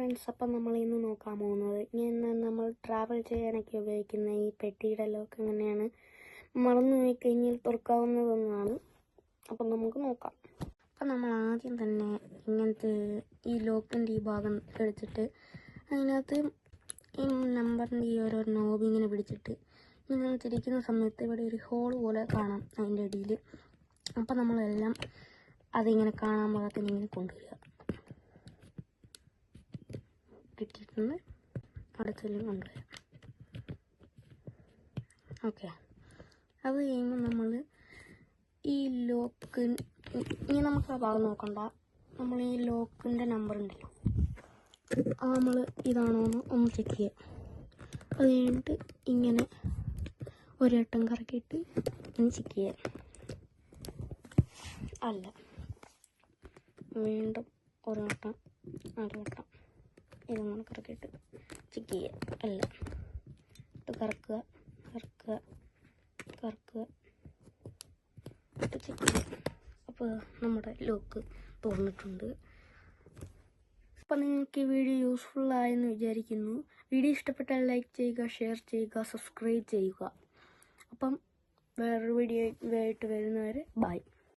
Friends, അപ്പം നമ്മൾ ഇന്ന് നോക്കാൻ പോകുന്നത് ഇന്ന് നമ്മൾ ട്രാവൽ ചെയ്യാനൊക്കെ ഉപയോഗിക്കുന്ന ഈ പെട്ടിയുടെ ലോക്ക് എങ്ങനെയാണ് മറന്നു പോയി കഴിഞ്ഞാൽ തുറക്കാവുന്നതെന്നാണ്. അപ്പം നമുക്ക് നോക്കാം. അപ്പം നമ്മൾ ആദ്യം തന്നെ ഇങ്ങനത്തെ ഈ ലോക്കിൻ്റെ ഈ ഭാഗം എടുത്തിട്ട് അതിനകത്ത് ഈ നമ്പറിൻ്റെ ഈ ഓരോ നോബ് ഇങ്ങനെ പിടിച്ചിട്ട് ഇങ്ങനെ തിരിക്കുന്ന സമയത്ത് ഇവിടെ ഒരു ഹോൾ പോലെ കാണാം അതിൻ്റെ അടിയിൽ. അപ്പം നമ്മളെല്ലാം അതിങ്ങനെ കാണാൻ പാകത്തിന് ഇങ്ങനെ കൊണ്ടുവരിക. കിട്ടിയിട്ടുണ്ട്, അടുത്തെല്ലാം കൊണ്ടുവരാം. ഓക്കെ, അത് കഴിയുമ്പോൾ നമ്മൾ ഈ ലോക്ക് ഇനി നമുക്ക് ആ ഭാഗം നോക്കണ്ട. നമ്മൾ ഈ ലോക്കിൻ്റെ നമ്പർ ഉണ്ടല്ലോ, അത് നമ്മൾ ഇതാണോ എന്ന് ഒന്ന് ചെക്ക് ചെയ്യുക. അത് കഴിഞ്ഞിട്ട് ഇങ്ങനെ ഒരേട്ടം കറക്കിയിട്ട് ഇനി ചെക്ക് ചെയ്യുക. അല്ല, വീണ്ടും ഒരേട്ടം അരവട്ടം ഇതൊന്നും കറക്കിയിട്ട് ചെക്ക് ചെയ്യുക. അല്ല, ഇത് കറക്കുക കറക്കുക കറക്കുക ചെക്ക് ചെയ്യുക. അപ്പോൾ നമ്മുടെ ലോക്ക് തുറന്നിട്ടുണ്ട്. അപ്പം നിങ്ങൾക്ക് ഈ വീഡിയോ യൂസ്ഫുള്ളായെന്ന് വിചാരിക്കുന്നു. വീഡിയോ ഇഷ്ടപ്പെട്ടാൽ ലൈക്ക് ചെയ്യുക, ഷെയർ ചെയ്യുക, സബ്സ്ക്രൈബ് ചെയ്യുക. അപ്പം വേറൊരു വീഡിയോ ആയിട്ട് വരുന്നവരെ ബൈ.